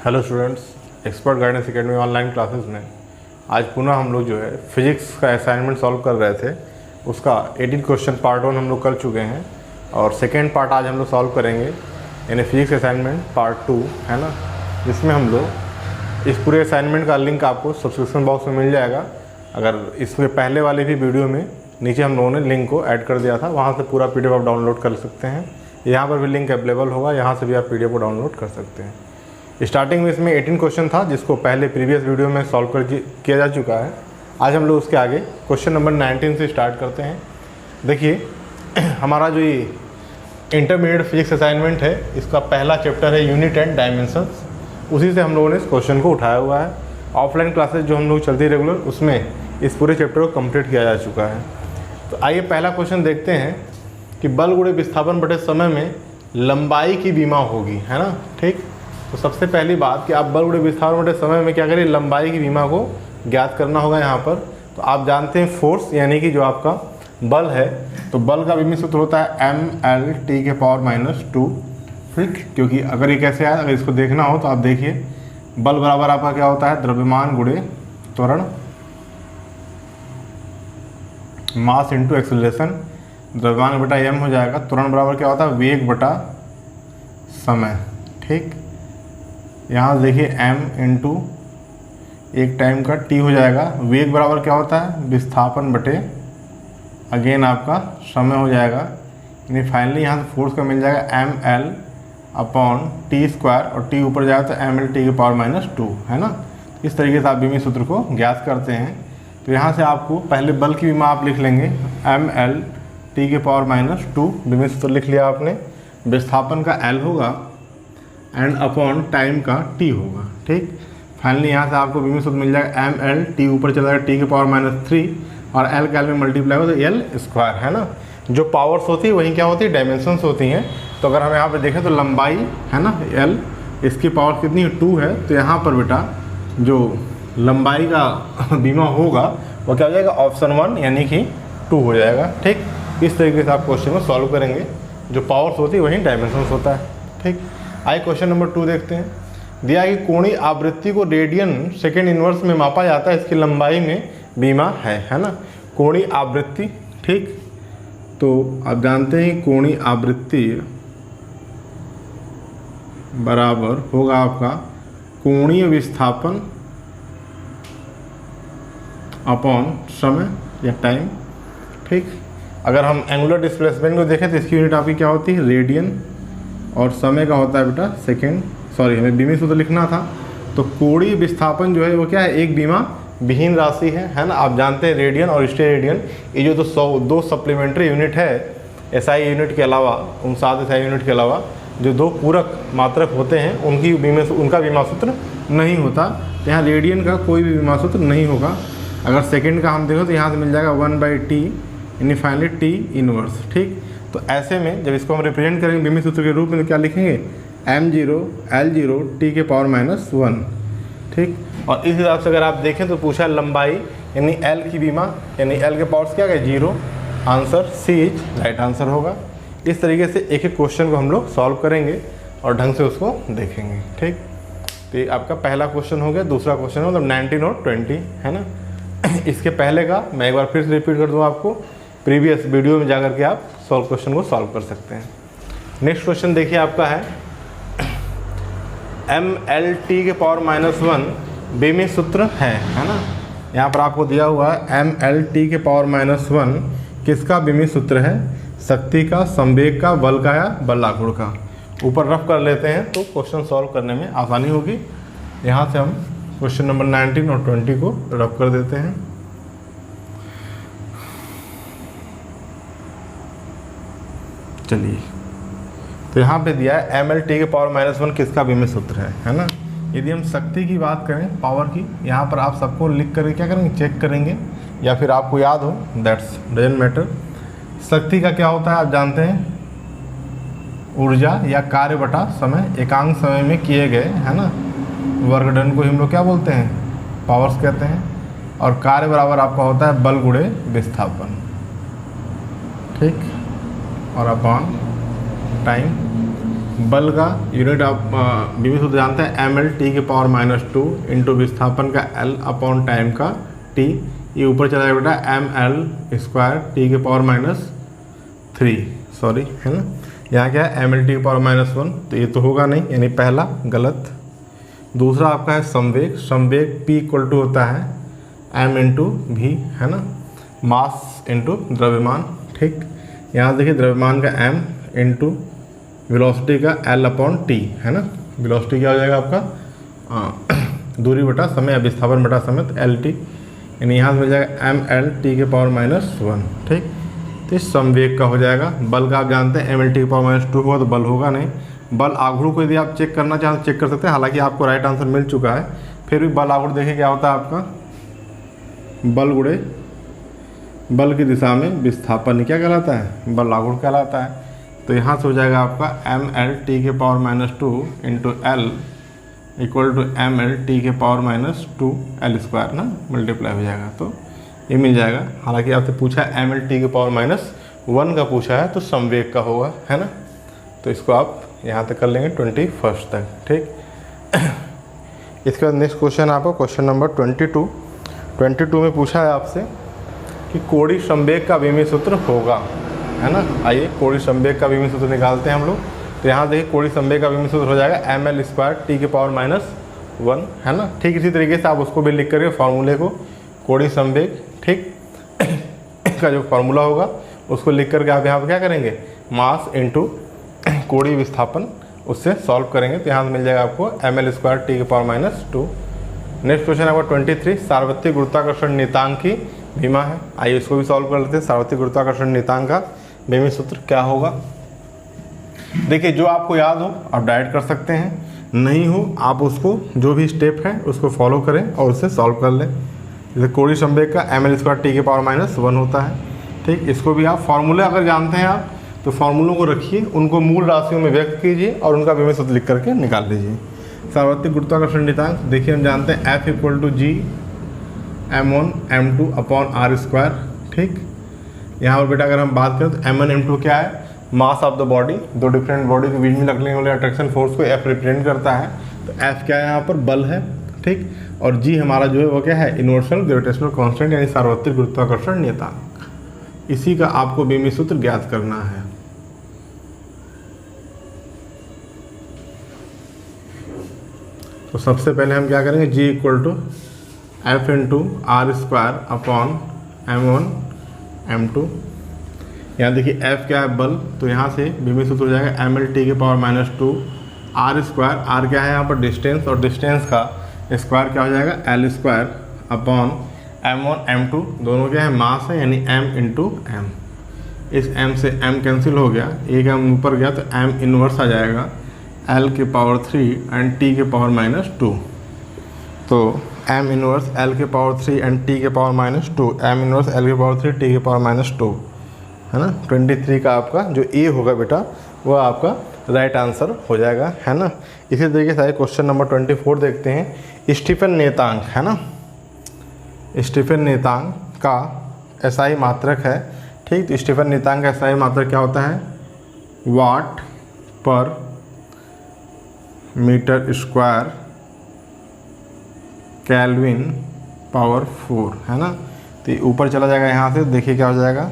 Hello students, expert guidance academy online classes में आज पुनः हम लोग जो है फिजिक्स का असाइनमेंट सॉल्व कर रहे थे। उसका 18 क्वेश्चन पार्ट 1 हम लोग कर चुके हैं और सेकेंड पार्ट आज हम लोग सॉल्व करेंगे, यानी फिजिक्स असाइनमेंट पार्ट 2 है ना, जिसमें हम लोग इस पूरे असाइनमेंट का लिंक आपको सब्सक्रिप्शन बॉक्स में मिल जाएगा। अगर इसके पहले वाले भी वीडियो में नीचे हम लोगों ने लिंक को ऐड कर दिया था, वहाँ से पूरा PDF आप डाउनलोड कर सकते हैं। यहाँ पर भी लिंक अवेलेबल होगा, यहाँ से भी आप PDF को डाउनलोड कर सकते हैं। स्टार्टिंग में इसमें 18 क्वेश्चन था, जिसको पहले प्रीवियस वीडियो में सॉल्व किया जा चुका है। आज हम लोग उसके आगे क्वेश्चन नंबर 19 से स्टार्ट करते हैं। देखिए, हमारा जो ये इंटरमीडिएट फिजिक्स असाइनमेंट है, इसका पहला चैप्टर है यूनिट एंड डायमेंशंस। उसी से हम लोगों ने इस क्वेश्चन को उठाया हुआ है। ऑफलाइन क्लासेज जो हम लोग चलती है रेगुलर, उसमें इस पूरे चैप्टर को कंप्लीट किया जा चुका है। तो आइए पहला क्वेश्चन देखते हैं कि बल गुणे विस्थापन बटे समय में लंबाई की बीमा होगी, है ना। ठीक, तो सबसे पहली बात कि आप बल गुणे विस्थापन बटे समय में क्या करें, लंबाई की बीमा को ज्ञात करना होगा। यहाँ पर तो आप जानते हैं फोर्स यानी कि जो आपका बल है, तो बल का विमित सूत्र होता है mL/(T⁻²). ठीक, क्योंकि अगर ये कैसे आया, अगर इसको देखना हो तो आप देखिए, बल बराबर आपका क्या होता है, द्रव्यमान गुणे त्वरण, मास इंटू एक्सेलरेशन। द्रव्यमान बटा m हो जाएगा, त्वरण बराबर क्या होता है, वेग बटा समय। ठीक, यहाँ देखिए m इंटू एक टाइम का t हो जाएगा। वेग बराबर क्या होता है, विस्थापन बटे अगेन आपका समय हो जाएगा। यानी फाइनली यहाँ से फोर्स का मिल जाएगा mL/T² और t ऊपर जाएगा तो mL/T⁻², है ना। इस तरीके से आप विमित सूत्र को ज्ञात करते हैं। तो यहाँ से आपको पहले बल की बीमा आप लिख लेंगे, mL/T⁻², विमित सूत्र लिख लिया आपने। विस्थापन का L होगा एंड अपॉन टाइम का T होगा। ठीक, फाइनली यहाँ से आपको विमित सूत्र मिल जाएगा mL, T ऊपर चला जाएगा T⁻³ और L का L में मल्टीप्लाई होगा तो L², है ना। जो पावर्स होती है वही क्या होती है, डायमेंशंस होती हैं। तो अगर हम यहाँ पे देखें तो लंबाई है ना L, इसकी पावर कितनी है, 2 है। तो यहाँ पर बेटा जो लंबाई का बीमा होगा वो क्या हो जाएगा, ऑप्शन 1 यानी कि 2 हो जाएगा। ठीक, इस तरीके से आप क्वेश्चन को सॉल्व करेंगे। जो पावर्स होती है वही डायमेंशंस होता है। ठीक, आइए क्वेश्चन नंबर 2 देखते हैं। दिया कि कोणीय आवृत्ति को रेडियन सेकेंड इनवर्स में मापा जाता है, इसकी लंबाई में बीमा है ना। कोणीय आवृत्ति, ठीक, तो आप जानते हैं कोणीय आवृत्ति बराबर होगा आपका कोणीय विस्थापन अपॉन समय या टाइम। ठीक, अगर हम एंगुलर डिस्प्लेसमेंट को देखें तो इसकी यूनिट आपकी क्या होती है, रेडियन, और समय का होता है बेटा सेकेंड। सॉरी, हमें विमित सूत्र लिखना था। तो कोणीय विस्थापन जो है वो क्या है, एक बीमा विहीन राशि है ना। आप जानते हैं रेडियन और स्टेरेडियन, ये जो तो दो सप्लीमेंट्री यूनिट है SI यूनिट के अलावा, उन 7 SI यूनिट के अलावा जो 2 पूरक मात्रक होते हैं उनका बीमा सूत्र नहीं होता। यहाँ रेडियन का कोई भी बीमा सूत्र नहीं होगा। अगर सेकेंड का हम देखें तो यहाँ से मिल जाएगा 1/T यानी फाइनली T इनवर्स। ठीक, तो ऐसे में जब इसको हम रिप्रेजेंट करेंगे विमित सूत्र के रूप में तो क्या लिखेंगे, m0 L0 T⁻²। ठीक, और इस हिसाब से अगर आप देखें तो पूछा लंबाई यानी L की बीमा, यानी L के पावर्स क्या है, 0। Answer C is right answer होगा। इस तरीके से एक एक क्वेश्चन को हम लोग सॉल्व करेंगे और ढंग से उसको देखेंगे। ठीक, तो ये आपका पहला क्वेश्चन हो गया। दूसरा क्वेश्चन मतलब 19 और 20, है ना। इसके पहले का मैं एक बार फिर से रिपीट कर दूँ आपको, प्रीवियस वीडियो में जाकर के आप क्वेश्चन को सॉल्व कर सकते हैं। नेक्स्ट क्वेश्चन देखिए आपका है mL/T⁻⁻1 विमित सूत्र है ना। यहाँ पर आपको दिया हुआ है mL/T⁻⁻1 किसका विमित सूत्र है, शक्ति का, संवेग का, बल का या बलागुण का। ऊपर रफ कर लेते हैं तो क्वेश्चन सॉल्व करने में आसानी होगी। यहाँ से हम क्वेश्चन नंबर 19 और 20 को रफ कर देते हैं। चलिए, तो यहाँ पे दिया है mL/T⁻⁻1 किसका विमित सूत्र है ना। यदि हम शक्ति की बात करें, पावर की, यहाँ पर आप सबको लिख कर क्या करेंगे, चेक करेंगे, या फिर आपको याद हो, दैट्स डजंट मैटर। शक्ति का क्या होता है आप जानते हैं, ऊर्जा या कार्य बटा समय, एकांक समय में किए गए, है ना, वर्क डन को हम लोग क्या बोलते हैं, पावर्स कहते हैं। और कार्य बराबर आपका होता है बल गुणे विस्थापन। ठीक, और अपॉन टाइम। बल का यूनिट आप बीमी सूत्र जानते हैं ml/10⁻² इंटू विस्थापन का L अपॉन टाइम का T, ये ऊपर चला जाएगा बेटा ml²10⁻3 सॉरी, है ना। यहाँ क्या है ml/-1, तो ये तो होगा नहीं, यानी पहला गलत। दूसरा आपका है संवेग, संवेग P इक्वल टू होता है m इंटू v, है ना, मास इंटू द्रव्यमान, ठीक। यहाँ देखिए द्रव्यमान का m इंटू वेलोसिटी का L अपॉन टी, है ना। वेलोसिटी क्या हो जाएगा आपका दूरी बटा समय या विस्थापन बटा समय, तो LT, यानी यहाँ से मिल जाएगा ml/-1, ठीक। तो इस संवेग का हो जाएगा। बल का आप जानते हैं ml/-2 होगा तो बल होगा नहीं। बल आघूर्ण को यदि आप चेक करना चाहें तो चेक कर सकते हैं, हालांकि आपको राइट आंसर मिल चुका है। फिर भी बल आघूर्ण देखिए क्या होता है आपका, बल गुणे बल की दिशा में विस्थापन क्या कहलाता है, बल आघूर्ण कहलाता है। तो यहाँ से हो जाएगा आपका ml/-2 into L equal to ml/-2 L² ना, मल्टीप्लाई हो जाएगा, तो ये मिल जाएगा। हालांकि आपसे पूछा है ml/-1 का पूछा है, तो संवेग का होगा, है ना। तो इसको आप यहाँ तक कर लेंगे 21 तक, ठीक। इसके बाद नेक्स्ट क्वेश्चन आपको क्वेश्चन नंबर 22 में पूछा है आपसे कि कोणीय संवेग का विमीय सूत्र होगा, है ना। आइए कोणीय संवेग का विमीय सूत्र निकालते हैं हम लोग। तो यहाँ देखिए कोणीय संवेग का विमीय सूत्र हो जाएगा ml²10⁻1, है ना। ठीक इसी तरीके से आप उसको भी लिख करके फॉर्मूले को, कोणीय संवेग, ठीक, का जो फार्मूला होगा उसको लिख करके आप यहाँ पर क्या करेंगे, मास इंटू कोणीय विस्थापन, उससे सॉल्व करेंगे। तो यहाँ से मिल जाएगा आपको ml²10⁻2। नेक्स्ट क्वेश्चन आपका 23, सार्वत्रिक गुरुत्वाकर्षण नियतांक की विमा है। आइए इसको भी सॉल्व कर लेते हैं। सार्वत्रिक गुरुत्वाकर्षण नियतांक का विमीय सूत्र क्या होगा। देखिए जो आपको याद हो आप डायरेक्ट कर सकते हैं, नहीं हो आप उसको जो भी स्टेप है उसको फॉलो करें और उससे सॉल्व कर लें। जैसे कोणीय संवेग का ml²10⁻1 होता है, ठीक। इसको भी आप फॉर्मूले अगर जानते हैं आप तो फॉर्मूलों को रखिए, उनको मूल राशियों में व्यक्त कीजिए और उनका विमीय सूत्र लिख करके निकाल लीजिए। सार्वत्रिक गुरुत्वाकर्षण नियतांक देखिए हम जानते हैं F equal to G m1 m2 upon r², ठीक। यहाँ पर बेटा अगर हम बात करें तो m1 m2 क्या है, मास ऑफ द बॉडी, दो डिफरेंट बॉडी के बीच में लगने वाले अट्रैक्शन फोर्स को F रिप्रेजेंट करता है। तो F क्या है यहाँ पर, बल है, ठीक। और G हमारा जो है वो क्या है, यूनिवर्सल ग्रेविटेशनल कांस्टेंट यानी सार्वत्रिक गुरुत्वाकर्षण नियतांक। इसी का आपको विमीय सूत्र ज्ञात करना है। तो सबसे पहले हम क्या करेंगे, G equal to F into r² upon m1 m2। यहाँ देखिए F क्या है, बल, तो यहाँ से विमीय सूत्र हो जाएगा ml/-2 r², r क्या है यहाँ पर डिस्टेंस, और डिस्टेंस का स्क्वायर क्या हो जाएगा L² अपॉन m1 m2, दोनों क्या है मास है, यानी m इंटू m। इस m से m कैंसिल हो गया, एक m ऊपर गया तो m इनवर्स आ जाएगा L⁻³ एंड T⁻²। तो m inverse L⁻³ and T⁻², m inverse L⁻³ T⁻², है ना। 23 का आपका जो ए होगा बेटा वो आपका राइट आंसर हो जाएगा, है ना। इसी तरीके से क्वेश्चन नंबर 24 देखते हैं। स्टीफन नियतांक, है ना, स्टीफन नियतांक का एसआई मात्रक है, ठीक। तो स्टीफन नियतांक का एसआई मात्रक क्या होता है, वाट पर मीटर स्क्वायर केल्विन पावर 4, है ना। तो ऊपर चला जाएगा, यहाँ से देखिए क्या हो जाएगा,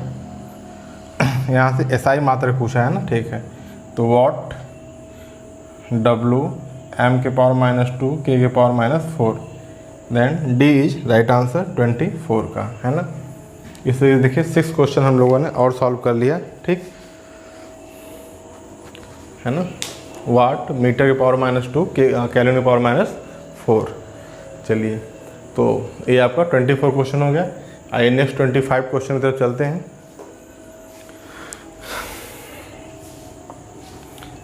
यहाँ से एसआई मात्रक पूछा है ना, ठीक है। तो watt W m⁻², k⁻4, then D is right answer 24 का, है ना। इससे देखिए 6 क्वेश्चन हम लोगों ने और सॉल्व कर लिया, ठीक है ना। वाट मीटर⁻², केल्विन⁻4। चलिए तो ये आपका 24 क्वेश्चन हो गया। आइए नेक्स्ट 25 क्वेश्चन की तरफ चलते हैं।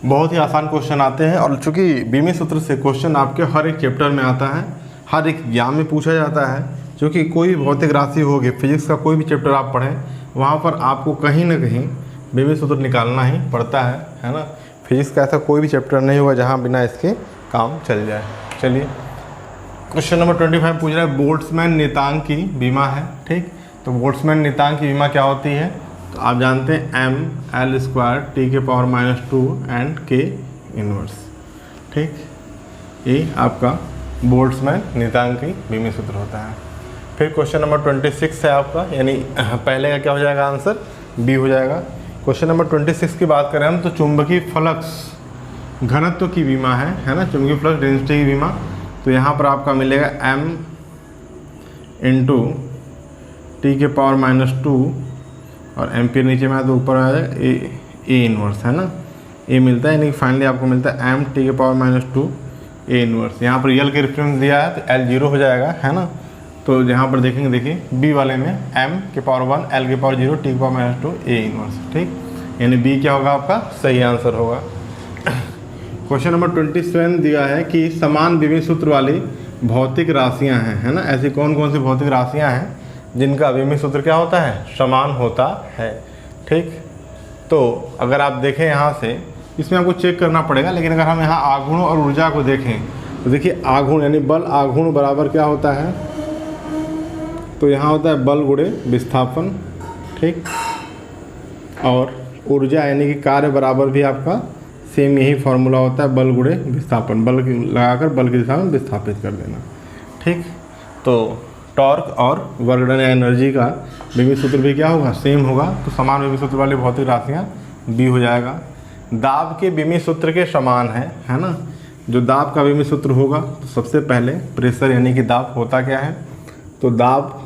बहुत ही आसान क्वेश्चन आते हैं, और चूँकि विमीय सूत्र से क्वेश्चन आपके हर एक चैप्टर में आता है, हर एक एग्जाम में पूछा जाता है। क्योंकि कोई भी भौतिक राशि होगी, फिजिक्स का कोई भी चैप्टर आप पढ़ें, वहाँ पर आपको कहीं ना कहीं विमीय सूत्र निकालना ही पड़ता है ना। फिजिक्स का ऐसा कोई भी चैप्टर नहीं होगा जहाँ बिना इसके काम चल जाए। चलिए क्वेश्चन नंबर 25 पूछ रहा है, बोल्ट्जमैन नियतांक की विमा है, ठीक। तो बोल्ट्जमैन नियतांक की विमा क्या होती है, तो आप जानते हैं m L² T⁻² and k inverse. ठीक, ये आपका बोल्ट्जमैन नियतांक की बीमी सूत्र होता है। फिर क्वेश्चन नंबर 26 है आपका, यानी पहले का क्या हो जाएगा आंसर, बी हो जाएगा। क्वेश्चन नंबर 26 की बात करें हम तो चुंबकीय फ्लक्स घनत्व की बीमा है ना, चुंबकीय फ्लक्स डेंसिटी की बीमा। तो यहाँ पर आपका मिलेगा m इंटू टी के पावर -2 और एम्पियर नीचे में आया तो ऊपर आ जाएगा ए इनवर्स, है ना, ए मिलता है, यानी कि फाइनली आपको मिलता है m टी के पावर -2 ए इनवर्स। यहाँ पर यल के रेफरेंस दिया है तो l 0 हो जाएगा, है ना। तो यहाँ पर देखेंगे, देखिए बी वाले में m के पावर 1 l के पावर 0 टी के पावर -2 ए इनवर्स। ठीक, यानी बी क्या होगा आपका सही आंसर होगा। क्वेश्चन नंबर 27 दिया है कि समान विभेद सूत्र वाली भौतिक राशियां हैं, है ना। ऐसी कौन कौन सी भौतिक राशियां हैं जिनका विभेद सूत्र क्या होता है, समान होता है। ठीक, तो अगर आप देखें यहाँ से, इसमें आपको चेक करना पड़ेगा, लेकिन अगर हम यहाँ आघूर्ण और ऊर्जा को देखें तो देखिए आघूर्ण यानी बल आघूर्ण बराबर क्या होता है, तो यहाँ होता है बल गुणे विस्थापन। ठीक, और ऊर्जा यानी कि कार्य बराबर भी आपका सेम यही फॉर्मूला होता है, बल गुणे विस्थापन, बल लगाकर बल की दिशा में विस्थापित कर देना। ठीक, तो टॉर्क और वर्क डन या एनर्जी का विभेद सूत्र भी क्या होगा, सेम होगा। तो समान विभेद सूत्र वाली भौतिक राशियाँ बी हो जाएगा। दाब के विभेद सूत्र के समान है ना। जो दाब का विभेद सूत्र होगा तो सबसे पहले प्रेशर यानी कि दाब होता क्या है, तो दाब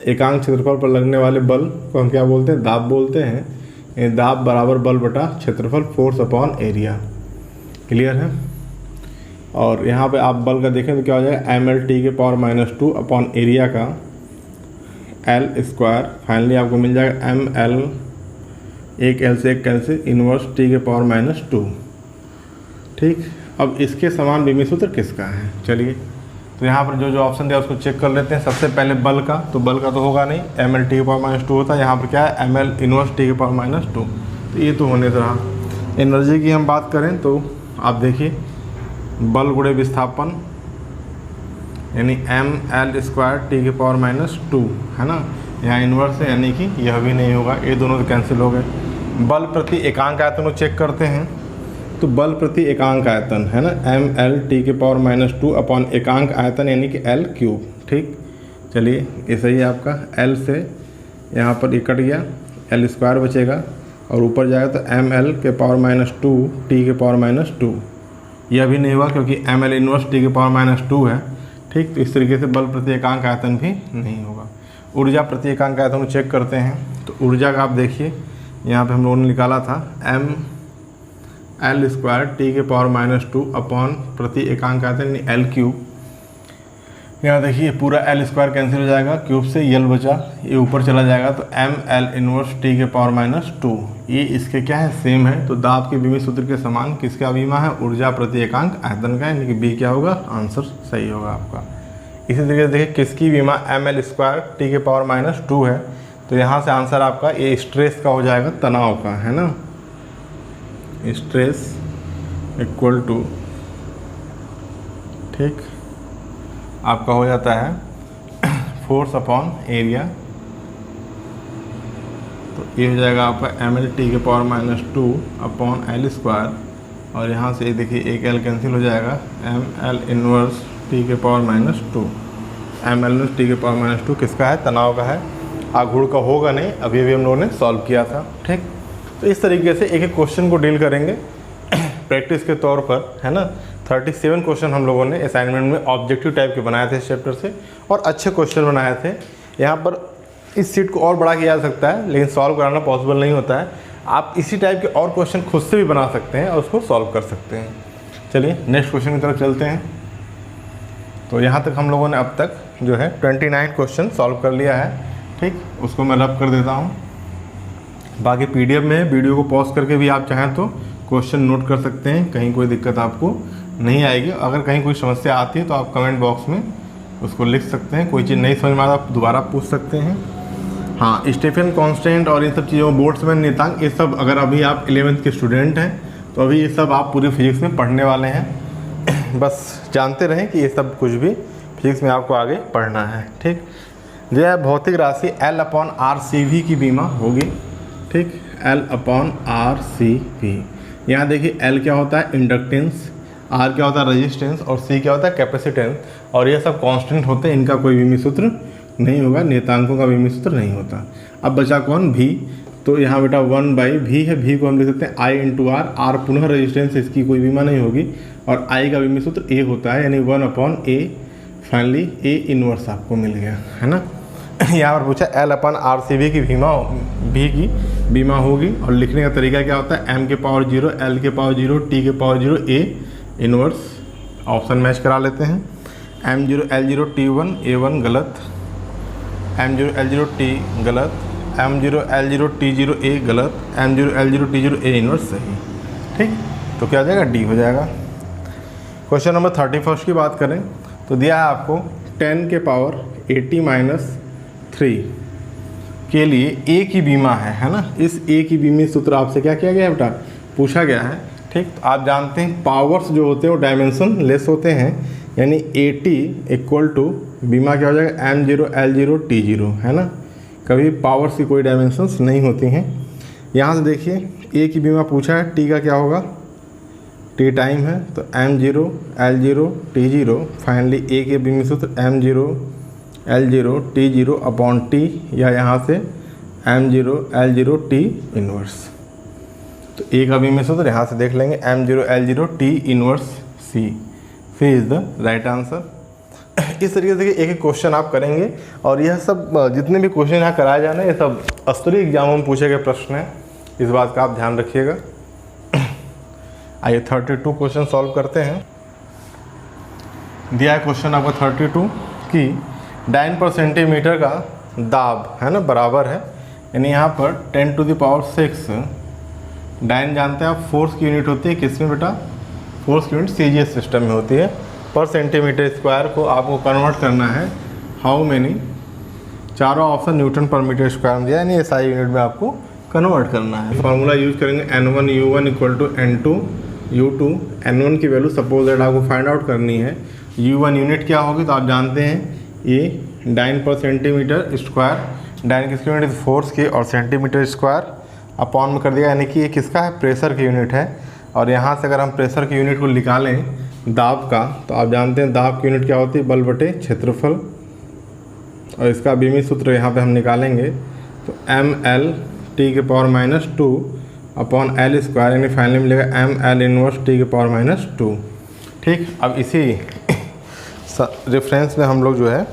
एकांक क्षेत्रफल पर लगने वाले बल को हम क्या बोलते हैं, दाब बोलते हैं। दाब बराबर बल बटा क्षेत्रफल, फोर्स अपॉन एरिया। क्लियर है। और यहाँ पे आप बल का देखें तो क्या हो जाएगा, ml टी के पावर -2 अपॉन एरिया का l²। फाइनली आपको मिल जाएगा ml, एक l से एक कैंसिल, इनवर्स टी के पावर -2। ठीक, अब इसके समान विभेद सूत्र किसका है, चलिए तो यहाँ पर जो जो ऑप्शन दिया उसको चेक कर लेते हैं। सबसे पहले बल का, तो बल का तो होगा नहीं, ml टी के पावर -2 होता है। यहाँ पर क्या है, ml इनवर्स टी के पावर -2, तो ये तो होने से रहा। एनर्जी की हम बात करें तो आप देखिए बल गुणे विस्थापन यानी ml² टी के पावर -2, है ना। यहाँ इनवर्स है यानी कि यह भी नहीं होगा, ये दोनों तो कैंसिल हो गए। बल प्रति एकांक आयतन को चेक करते हैं, तो बल प्रति एकांक आयतन है ना, ml टी के पावर -2 अपॉन एकांक आयतन यानी कि l³। ठीक, चलिए ये सही है आपका। l से यहाँ पर ये कट गया, l² बचेगा और ऊपर जाएगा तो ml के पावर -2 टी के पावर -2। यह भी नहीं हुआ क्योंकि ml इनवर्स टी के पावर -2 है। ठीक, तो इस तरीके से बल प्रति एकांक आयतन भी नहीं होगा। ऊर्जा प्रति एकांक आयतन को चेक करते हैं, तो ऊर्जा का आप देखिए यहाँ पे हम लोगों ने निकाला था ml² टी के पावर -2 अपॉन प्रति एकांक आयतन यानी l³। यहाँ देखिए पूरा l² कैंसिल हो जाएगा, क्यूब से यल बचा, ये ऊपर चला जाएगा तो ml इनवर्स टी के पावर -2। ये इसके क्या है, सेम है। तो दाब के विभेद सूत्र के समान किसका बीमा है, ऊर्जा प्रति एकांक आयतन का, यानी कि बी क्या होगा, आंसर सही होगा आपका। इसी तरीके से देखिए किसकी बीमा ml² टी के पावर -2 है, तो यहाँ से आंसर आपका ये स्ट्रेस का हो जाएगा, तनाव का, है ना। स्ट्रेस इक्वल टू, ठीक, आपका हो जाता है फोर्स अपॉन एरिया। तो ये हो जाएगा आपका ml टी के पावर -2 अपॉन l², और यहाँ से देखिए एक l कैंसिल हो जाएगा, ml इनवर्स टी के पावर -2। ml इनवर्स टी के पावर -2 किसका है, तनाव का है, आघूर्ण का होगा नहीं, अभी अभी हम लोगों ने सॉल्व किया था। ठीक, तो इस तरीके से एक एक क्वेश्चन को डील करेंगे प्रैक्टिस के तौर पर, है ना। 37 क्वेश्चन हम लोगों ने असाइनमेंट में ऑब्जेक्टिव टाइप के बनाए थे इस चैप्टर से, और अच्छे क्वेश्चन बनाए थे। यहाँ पर इस सीट को और बड़ा किया जा सकता है, लेकिन सॉल्व कराना पॉसिबल नहीं होता है। आप इसी टाइप के और क्वेश्चन खुद से भी बना सकते हैं और उसको सॉल्व कर सकते हैं। चलिए नेक्स्ट क्वेश्चन की तरफ चलते हैं। तो यहाँ तक हम लोगों ने अब तक जो है 29 क्वेश्चन सॉल्व कर लिया है। ठीक, उसको मैं रब कर देता हूँ। बाकी PDF में वीडियो को पॉज करके भी आप चाहें तो क्वेश्चन नोट कर सकते हैं, कहीं कोई दिक्कत आपको नहीं आएगी। अगर कहीं कोई समस्या आती है तो आप कमेंट बॉक्स में उसको लिख सकते हैं। कोई चीज़ नहीं समझ में आता आप दोबारा पूछ सकते हैं। हाँ, स्टीफन कांस्टेंट और इन सब चीज़ों, बोल्ट्जमैन नियतांक, ये सब अगर अभी आप 11th के स्टूडेंट हैं तो अभी ये सब आप पूरी फिजिक्स में पढ़ने वाले हैं। बस जानते रहें कि ये सब कुछ भी फिजिक्स में आपको आगे पढ़ना है। ठीक, जो है भौतिक राशि L/RCV की बीमा होगी। ठीक, L/RCV यहाँ देखिए L क्या होता है इंडक्टेंस, R क्या होता है रेजिस्टेंस और C क्या होता है कैपेसिटेंस, और ये सब कांस्टेंट होते हैं, इनका कोई विमीय सूत्र नहीं होगा, नियतांकों का विमीय सूत्र नहीं होता। अब बचा कौन V, तो यहाँ बेटा 1/V है, V को हम लिख सकते हैं I × R, R पुनः रेजिस्टेंस, इसकी कोई विमा नहीं होगी, और I का विमीय सूत्र A होता है, यानी 1/A, फाइनली A इनवर्स आपको मिल गया, है ना। यहाँ पर पूछा L/RCV की बीमा होगी, और लिखने का तरीका क्या होता है, m के पावर 0, L के पावर 0, T के power 0, A inverse. Option match करा लेते हैं, m0 L0 T1 A1 गलत, m0 L0 T गलत, m0 L0 T0 A गलत, m0 L0 T0 A inverse सही। ठीक, तो क्या हो जाएगा, D हो जाएगा। क्वेश्चन नंबर 31 की बात करें तो दिया है आपको 10 के पावर 80-3 के लिए A की बीमा है ना। इस A की बीमा सूत्र आपसे क्या किया गया है बेटा, पूछा गया है। ठीक, तो आप जानते हैं पावर्स जो होते हैं वो डायमेंशन लेस होते हैं, यानी 80 = बीमा क्या हो जाएगा, m0 L0 T0, है ना। कभी पावर्स की कोई डायमेंशंस नहीं होती हैं। यहाँ से देखिए A की बीमा पूछा है, T का क्या होगा, T टाइम है, तो m0 L0 T0, finally A के बीमा सूत्र m0 L0 T0/T, या यहाँ से m0 L0 T इनवर्स। तो A का बीमा सूत्र यहाँ से देख लेंगे, m0 L0 T inverse C is the right answer. इस तरीके से एक एक क्वेश्चन आप करेंगे, और यह सब जितने भी क्वेश्चन यहाँ कराए जाना ये सब स्तरीय एग्जामों में पूछे गए प्रश्न हैं, इस बात का आप ध्यान रखिएगा। आइए 32 क्वेश्चन सॉल्व करते हैं। दिया है क्वेश्चन आपको 32 कि डाइन पर सेंटीमीटर का दाब है ना बराबर है, यानी यहाँ पर 10⁶ डाइन जानते हैं आप फोर्स की यूनिट होती है, किसमें बेटा, फोर्स की यूनिट CGS सिस्टम में होती है। पर सेंटीमीटर स्क्वायर को आपको कन्वर्ट करना है हाउ मेनी, चारों ऑप्शन न्यूटन पर मीटर स्क्वायर में दिया, यानी SI यूनिट में आपको कन्वर्ट करना है। फॉर्मूला यूज करेंगे N1 U1 = N2 U2। N1 की वैल्यू सपोज दैट आपको फाइंड आउट करनी है, U1 यूनिट क्या होगी, तो आप जानते हैं ये डाइन पर सेंटीमीटर स्क्वायर, डाइन किसकी यूनिट फोर्स की, और सेंटीमीटर स्क्वायर अपॉन में कर दिया, यानी कि ये किसका है, प्रेशर की यूनिट है। और यहाँ से अगर हम प्रेशर की यूनिट को निकालें दाब का, तो आप जानते हैं दाब की यूनिट क्या होती है, बल बटे क्षेत्रफल, और इसका विमीय सूत्र यहाँ पे हम निकालेंगे, तो mL T⁻²/L², यानी फाइनली मिलेगा mL इनवर्स T⁻²। ठीक, अब इसी रेफरेंस में हम लोग जो है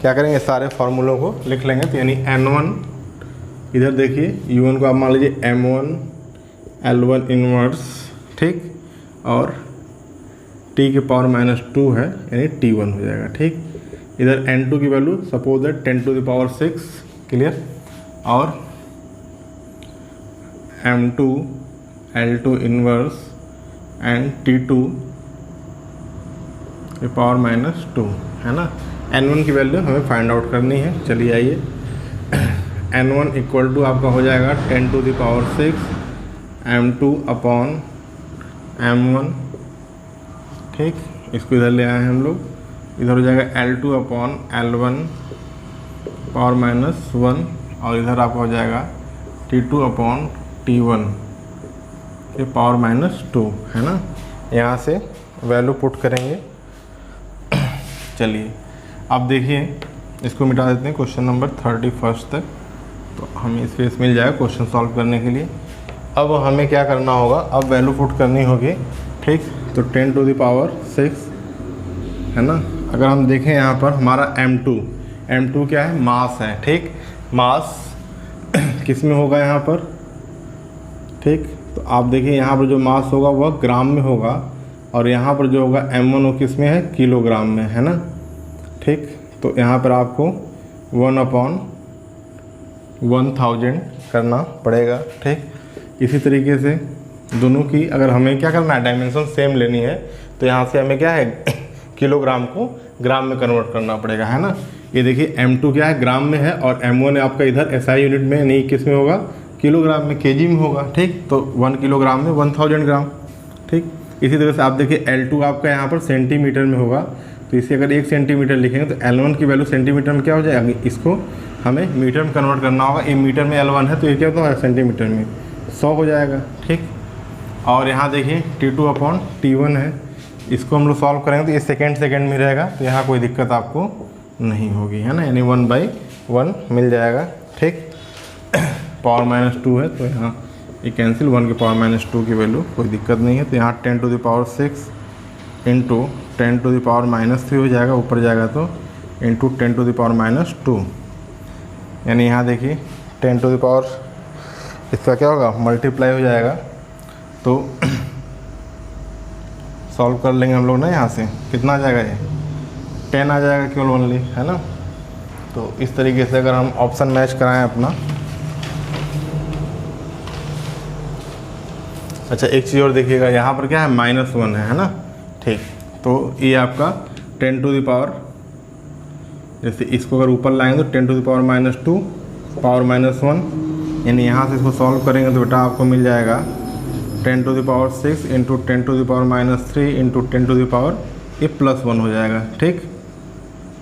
क्या करेंगे, सारे फार्मूलों को लिख लेंगे। तो यानी N1 इधर देखिए, U1 को आप मान लीजिए M1 L1 इनवर्स, ठीक, और T⁻² है, यानी T1 हो जाएगा। ठीक, इधर N2 की वैल्यू सपोज दैट 10⁶, क्लियर, और M2 L2 inverse and T⁻², है ना। N1 की वैल्यू हमें फाइंड आउट करनी है। चलिए आइए, N1 = आपका हो जाएगा 10⁶ M2/M1, ठीक, इसको इधर ले आए हैं हम लोग, इधर हो जाएगा L2/L1⁻⁻1, और इधर आपका हो जाएगा T2/T1 के पावर-2, है ना। यहाँ से वैल्यू पुट करेंगे। चलिए अब देखिए, इसको मिटा देते हैं क्वेश्चन नंबर 31 तक, तो हमें स्पेस मिल जाएगा क्वेश्चन सॉल्व करने के लिए। अब हमें क्या करना होगा, अब वैल्यू पुट करनी होगी, ठीक। तो 10⁶, है ना। अगर हम देखें यहाँ पर हमारा M2 क्या है, मास है, ठीक। मास किस में होगा यहाँ पर, ठीक। तो आप देखिए यहाँ पर जो मास होगा वह ग्राम में होगा, और यहाँ पर जो होगा M1 वो किस में है, किलोग्राम में, है ना, ठीक। तो यहाँ पर आपको 1/1000 करना पड़ेगा, ठीक। इसी तरीके से दोनों की अगर हमें क्या करना है, डायमेंशन सेम लेनी है, तो यहाँ से हमें क्या है, किलोग्राम को ग्राम में कन्वर्ट करना पड़ेगा, है ना। ये देखिए M2 क्या है, ग्राम में है, और M1 आपका इधर SI यूनिट में नहीं, किस में होगा, किलोग्राम में, kg में होगा, ठीक। तो 1 किलोग्राम में 1000 ग्राम, ठीक। इसी तरह से आप देखिए L2 आपका यहाँ पर सेंटीमीटर में होगा, तो इसे अगर 1 सेंटीमीटर लिखेंगे तो L1 की वैल्यू सेंटीमीटर में क्या हो जाएगी, इसको हमें मीटर में कन्वर्ट करना होगा। ये मीटर में L1 है, तो ये क्या होता है, सेंटीमीटर में 100 हो जाएगा, ठीक। और यहाँ देखिए T2 अपॉन T1 है, इसको हम लोग सॉल्व करेंगे तो ये सेकेंड में रहेगा, तो यहाँ कोई दिक्कत आपको नहीं होगी, है ना, यानी 1/1 मिल जाएगा। ठीक, पावर -2 है तो यहाँ ये कैंसिल, 1 के पावर -2 की वैल्यू कोई दिक्कत नहीं है। तो यहाँ 10⁶ इंटू 10⁻³ हो जाएगा, ऊपर जाएगा तो इंटू 10⁻², यानी यहाँ देखिए 10 इसका क्या होगा, मल्टीप्लाई हो जाएगा। तो सॉल्व कर लेंगे हम लोग ना, यहाँ से कितना आ जाएगा, ये 10 आ जाएगा केवल ओनली, है ना। तो इस तरीके से अगर हम ऑप्शन मैच कराएं अपना। अच्छा एक चीज़ और देखिएगा, यहाँ पर क्या है, -1 है ना। ठीक, तो ये आपका 10⁻, जैसे इसको अगर ऊपर लाएंगे तो 10⁻² पावर -1, यानी यहाँ से इसको सॉल्व करेंगे तो बेटा आपको मिल जाएगा 10⁶ इंटू 10⁻³ इंटू 10⁻, ये +1 हो जाएगा। ठीक,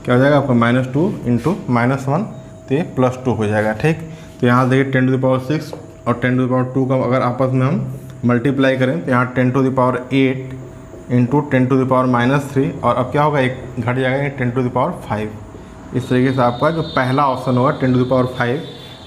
क्या हो जाएगा आपका -2 इंटू -1, तो ये +2 हो जाएगा। ठीक, तो यहाँ देखिए 10⁶ और 10⁻² का अगर आपस में हम मल्टीप्लाई करें तो यहाँ 10⁸ इंटू 10⁻⁻3, और अब क्या होगा, एक घट जाएगा, ये 10⁵। इस तरीके से आपका जो पहला ऑप्शन होगा 10⁵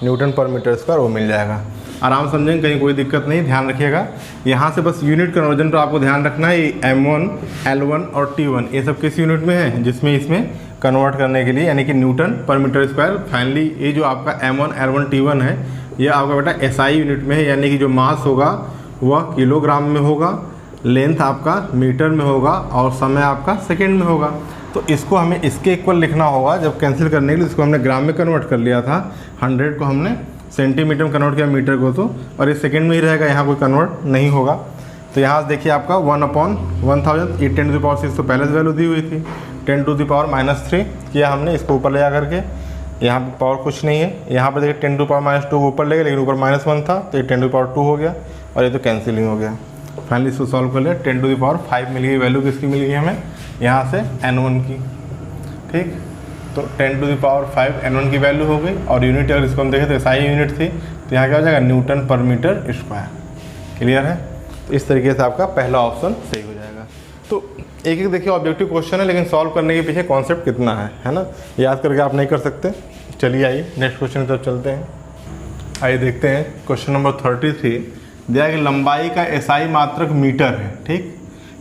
Nm/m², वो मिल जाएगा। आराम समझेंगे, कहीं कोई दिक्कत नहीं, ध्यान रखिएगा। यहाँ से बस यूनिट कन्वर्जन पर आपको ध्यान रखना है, ये M1, L1 और T1 ये सब किस यूनिट में है, जिसमें इसमें कन्वर्ट करने के लिए, यानी कि Nm/m²। फाइनली ये जो आपका M1, L1, T1 है, ये आपका बेटा SI यूनिट में है, यानी कि जो मास होगा वह किलोग्राम में होगा, लेंथ आपका मीटर में होगा और समय आपका सेकेंड में होगा। तो इसको हमें इसके इक्वल लिखना होगा। जब कैंसिल करने के लिए इसको हमने ग्राम में कन्वर्ट कर लिया था, 100 को हमने सेंटीमीटर में कन्वर्ट किया मीटर को, तो और ये सेकंड में ही रहेगा, यहाँ कोई कन्वर्ट नहीं होगा। तो यहाँ देखिए आपका 1/1000, ये 10⁻⁶ तो पहले से वैल्यू दी हुई थी, 10⁻³ किया हमने, इसको ऊपर ले जा करके, यहाँ पर पावर कुछ नहीं है, यहाँ पर देखिए 10⁻² को ऊपर ले गए, लेकिन ऊपर -1 था तो ये 10⁻² हो गया, और ये तो कैंसिल ही हो गया। फाइनली इसको सॉल्व कर लिया, 10⁵ मिल गई, वैल्यू किसकी मिल गई हमें, यहाँ से N1 की। ठीक, तो 10⁵ N1 की वैल्यू हो गई, और यूनिट अगर इसको हम देखें तो SI यूनिट थी, तो यहाँ क्या हो जाएगा, Nm/m²। क्लियर है। तो इस तरीके से आपका पहला ऑप्शन सही हो जाएगा। तो एक एक देखिए ऑब्जेक्टिव क्वेश्चन है, लेकिन सॉल्व करने के पीछे कॉन्सेप्ट कितना है ना, याद करके आप नहीं कर सकते। चलिए आइए नेक्स्ट क्वेश्चन की तरफ चलते हैं। आइए देखते हैं क्वेश्चन नंबर 33। दिया कि लंबाई का SI मात्रक मीटर है। ठीक,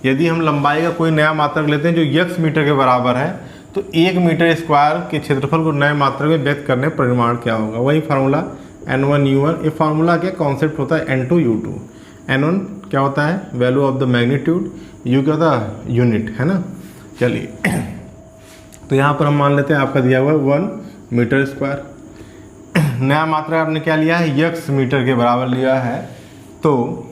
यदि हम लंबाई का कोई नया मात्रक लेते हैं जो x मीटर के बराबर है, तो 1 मीटर स्क्वायर के क्षेत्रफल को नए मात्रक में व्यक्त करने परिमाण क्या होगा। वही फार्मूला N1U1, ये फार्मूला क्या कॉन्सेप्ट होता है, N2U2। N1 क्या होता है, value of the magnitude, U क्या होता है, यूनिट, है ना। चलिए तो यहाँ पर हम मान लेते हैं आपका दिया हुआ है 1 मीटर स्क्वायर। नया मात्रक आपने क्या लिया है, x मीटर के बराबर लिया है, तो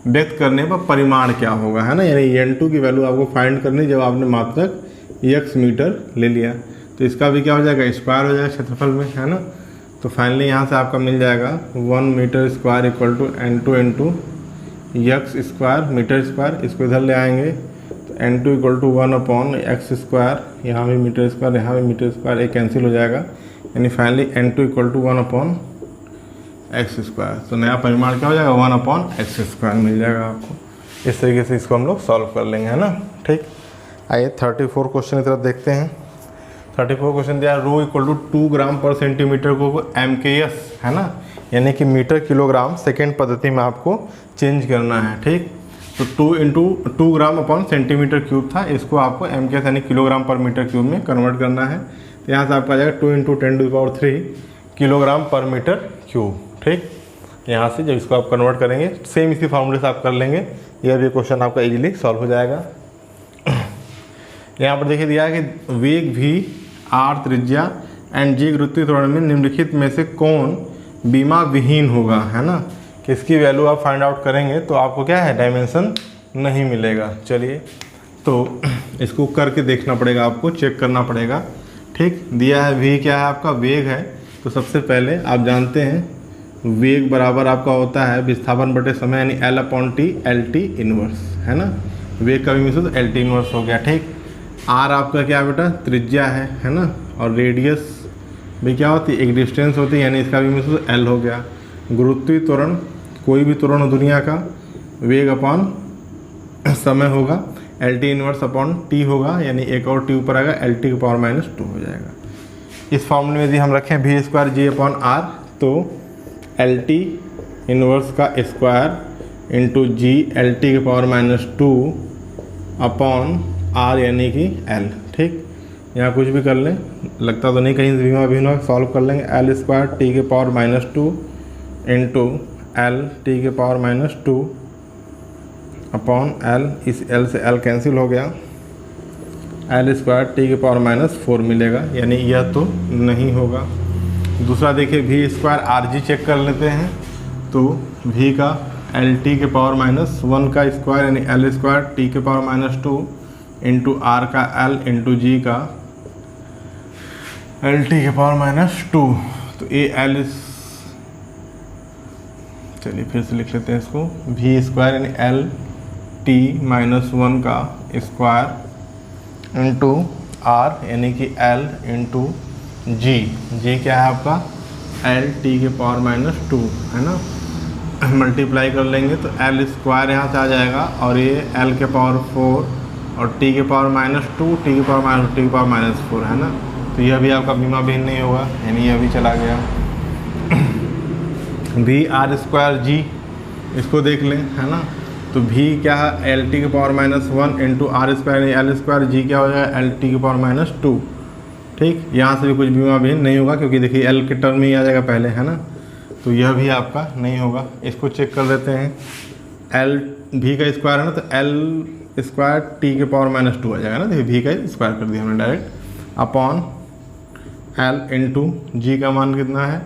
व्यक्त करने पर परिमाण क्या होगा, है ना, यानी N2 की वैल्यू आपको फाइंड करनी जब आपने मात्रक x मीटर ले लिया। तो इसका भी क्या हो जाएगा, स्क्वायर हो जाएगा क्षेत्रफल में, है ना। तो फाइनली यहाँ से आपका मिल जाएगा 1 metre square equal to N2 into x square metre square. इसको इधर ले आएंगे तो N2 इक्वल टू 1/x², यहाँ भी मीटर स्क्वायर, यहाँ भी मीटर स्क्वायर, एक कैंसिल हो जाएगा, यानी finally N2 equal to 1/x²। तो नया परिमाण क्या हो जाएगा, 1/x² मिल जाएगा आपको। इस तरीके से इसको हम लोग सॉल्व कर लेंगे, है ना। ठीक, आइए 34 क्वेश्चन की तरफ देखते हैं। 34 क्वेश्चन दिया, रो इक्वल टू 2 ग्राम पर सेंटीमीटर को MKS, है ना, यानी कि मीटर किलोग्राम सेकेंड पद्धति में आपको चेंज करना है। ठीक, तो 2 इंटू 2 ग्राम अपॉन सेंटीमीटर क्यूब था, इसको आपको MKS यानी किलोग्राम पर मीटर क्यूब में कन्वर्ट करना है। तो यहाँ से आपका आ जाएगा 2 इंटू 10⁻³ किलोग्राम पर मीटर क्यूब। ठीक, यहाँ से जब इसको आप कन्वर्ट करेंगे सेम इसी फार्मूले से आप कर लेंगे, यह भी क्वेश्चन आपका इजीली सॉल्व हो जाएगा। यहाँ पर देखिए दिया है कि वेग v, r त्रिज्या एंड g गुरुत्वीय त्वरण में निम्नलिखित में से कौन बीमा विहीन होगा, है ना। किसकी वैल्यू आप फाइंड आउट करेंगे तो आपको क्या है, डायमेंशन नहीं मिलेगा। चलिए तो इसको करके देखना पड़ेगा, आपको चेक करना पड़ेगा। ठीक, दिया है v क्या है, आपका वेग है। तो सबसे पहले आप जानते हैं वेग बराबर आपका होता है विस्थापन बटे समय, यानी L/T LT इनवर्स, है ना। वेग का भी मिस हो तो LT इनवर्स हो गया। ठीक, R आपका क्या बेटा, त्रिज्या है ना, और रेडियस भी क्या होती है, एक डिस्टेंस होती है, यानी इसका भी मिस हो तो L हो गया। गुरुत्वीय त्वरण, कोई भी त्वरण हो दुनिया का, वेग अपॉन समय होगा, L T inverse upon T होगा, यानी एक और टी ऊपर आएगा, एल टी की पावर माइनस 2 हो जाएगा। इस फॉर्मूले में यदि हम रखें V square G upon R, तो एल टी इनवर्स का square into G L T की पावर माइनस 2 अपॉन आर यानी कि एल। ठीक, यहाँ कुछ भी कर लें, लगता तो नहीं कहीं बीमा भिन्न, सॉल्व कर लेंगे। एल स्क्वायर टी के power minus 2 into L T के पावर माइनस 2 अपॉन एल, इस एल से एल कैंसिल हो गया, एल स्क्वायर टी के पावर माइनस 4 मिलेगा, यानी यह तो नहीं होगा। दूसरा देखिए V square R G check कर लेते हैं, तो वी का एल टी के पावर माइनस 1 का स्क्वायर यानी एल स्क्वायर टी के पावर माइनस 2 इंटू आर का एल इंटू जी का एल टी के पावर माइनस 2, तो ए एल, चलिए फिर से लिख लेते हैं इसको, वी स्क्वायर यानी एल टी माइनस 1 का स्क्वायर इंटू आर यानी कि एल इंटू जी, जी क्या है आपका एल टी के पावर माइनस 2 है ना, मल्टीप्लाई कर लेंगे तो एल स्क्वायर यहाँ से आ जाएगा और ये एल के पावर 4 और टी के पावर माइनस 2, टी के पावर माइनस, टी के पावर माइनस 4 है ना, तो यह भी आपका बीमा भिन्न नहीं होगा, यानी यह भी चला गया। वी आर स्क्वायर जी, इसको देख लें है ना, तो वी क्या है एल टी के power minus 1 into R square L square, G क्या हो जाएगा एल टी के पावर माइनस 2। ठीक, यहाँ से भी कुछ बीमा भिन्न नहीं होगा क्योंकि देखिए एल के टर्म में ही आ जाएगा पहले है ना, तो यह भी आपका नहीं होगा। इसको चेक कर लेते हैं, एल वी का स्क्वायर है ना, तो एल स्क्वायर टी के पावर माइनस 2 आ जाएगा ना, देखिए वी का स्क्वायर कर दिया हमने डायरेक्ट, अपॉन एल इंटू जी का मान कितना है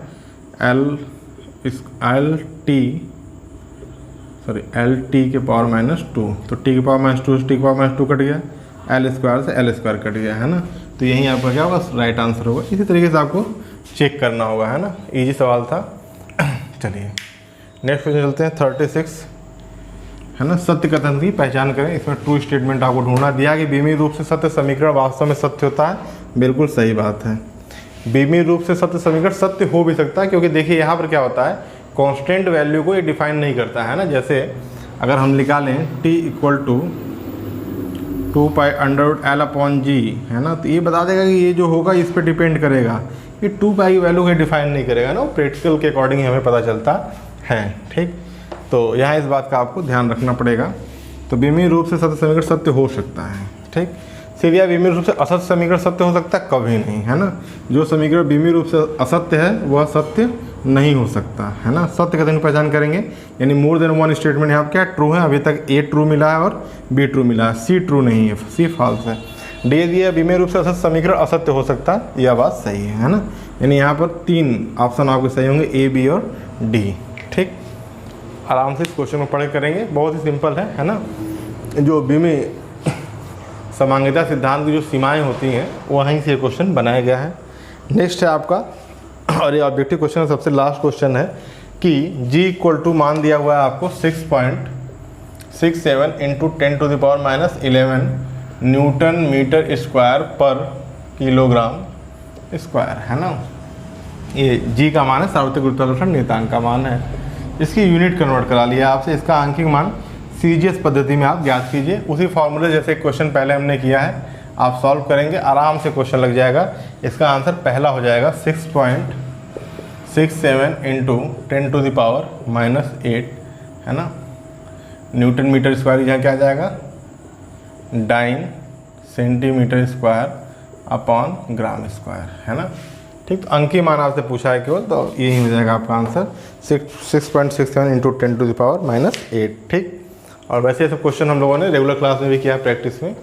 एल टी के पावर माइनस 2, तो टी के पावर माइनस 2 से टी के पावर माइनस 2 कट गया, एल स्क्वायर से एल स्क्वायर कट गया है ना, तो यही आपका क्या होगा राइट आंसर होगा। इसी तरीके से आपको चेक करना होगा है ना, इजी सवाल था। चलिए नेक्स्ट क्वेश्चन चलते हैं 36 है ना, सत्य कथन की पहचान करें। इसमें ट्रू स्टेटमेंट आपको ढूंढना दिया कि बीमी रूप से सत्य समीकरण वास्तव में सत्य होता है, बिल्कुल सही बात है। बीमी रूप से सत्य समीकरण सत्य हो भी सकता है, क्योंकि देखिए यहाँ पर क्या होता है, कांस्टेंट वैल्यू को ये डिफाइन नहीं करता है ना। जैसे अगर हम निकालें t equal to 2 pi under L upon G है ना, तो ये बता देगा कि ये जो होगा इस पर डिपेंड करेगा, ये 2 पाई की वैल्यू को डिफाइन नहीं करेगा ना, प्रैक्टिकल के अकॉर्डिंग हमें पता चलता है। ठीक, तो यहाँ इस बात का आपको ध्यान रखना पड़ेगा। तो बीमी रूप से सत्य समीकरण सत्य हो सकता है। ठीक, सीरिया बीमी रूप से असत्य समीकरण सत्य हो सकता है, कभी नहीं है ना। जो समीकरण बीमी रूप से असत्य है वह सत्य नहीं हो सकता है ना। सत्य कथन की पहचान करेंगे, यानी मोर देन वन स्टेटमेंट यहाँ क्या ट्रू है, अभी तक ए ट्रू मिला है और बी ट्रू मिला है, सी ट्रू नहीं है, सी फॉल्स है। डी दिया बीमी रूप से असत्य समीकरण असत्य हो सकता है, यह बात सही है ना। यानी यहाँ पर 3 ऑप्शन आपके सही होंगे, ए बी और डी। ठीक, आराम से इस क्वेश्चन में पढ़े करेंगे, बहुत ही सिंपल है ना। जो बीमी समांगिता सिद्धांत की जो सीमाएं होती हैं वहीं से ये क्वेश्चन बनाया गया है। नेक्स्ट है आपका, और ये ऑब्जेक्टिव क्वेश्चन सबसे लास्ट क्वेश्चन है कि g इक्वल टू मान दिया हुआ है आपको 6.67 इंटू 10⁻⁻11 न्यूटन मीटर स्क्वायर पर किलोग्राम स्क्वायर है ना। ये g का मान है, सार्वत्रिक गुरुत्वाकर्षण नियतांक का मान है। इसकी यूनिट कन्वर्ट करा लिया आपसे, इसका आंकिक मान CGS पद्धति में आप ज्ञात कीजिए। उसी फॉर्मूले जैसे क्वेश्चन पहले हमने किया है आप सॉल्व करेंगे, आराम से क्वेश्चन लग जाएगा। इसका आंसर पहला हो जाएगा 6.67 इंटू 10⁻⁻8 है ना, न्यूटन मीटर स्क्वायर यहाँ क्या आ जाएगा, dyne centimetre square upon gram square है ना। ठीक, तो अंकीय मान आपसे पूछा है केवल, तो यही हो जाएगा आपका आंसर 6.67 इंटू 10⁻⁸। ठीक, और वैसे ये सब क्वेश्चन हम लोगों ने रेगुलर क्लास में भी किया है प्रैक्टिस में।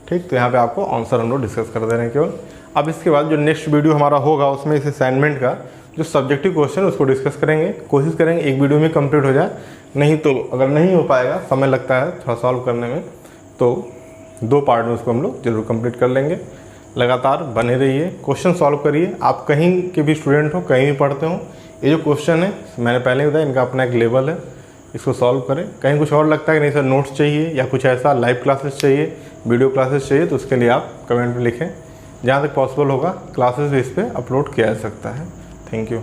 ठीक, तो यहाँ पे आपको आंसर हम लोग डिस्कस कर दे रहे हैं केवल। अब इसके बाद जो नेक्स्ट वीडियो हमारा होगा उसमें इस असाइनमेंट का जो सब्जेक्टिव क्वेश्चन उसको डिस्कस करेंगे, कोशिश करेंगे एक वीडियो में कंप्लीट हो जाए। नहीं तो अगर नहीं हो पाएगा, समय लगता है थोड़ा सॉल्व करने में, तो 2 पार्ट में उसको हम लोग जरूर कंप्लीट कर लेंगे। लगातार बने रहिए, क्वेश्चन सॉल्व करिए। आप कहीं के भी स्टूडेंट हो, कहीं भी पढ़ते हो, ये जो क्वेश्चन है मैंने पहले ही बताया, इनका अपना एक लेवल है, इसको सॉल्व करें। कहीं कुछ और लगता है कि नहीं सर नोट्स चाहिए या कुछ ऐसा लाइव क्लासेस चाहिए, वीडियो क्लासेस चाहिए, तो उसके लिए आप कमेंट में लिखें। जहाँ तक पॉसिबल होगा क्लासेस भी इस पर अपलोड किया जा सकता है। Thank you.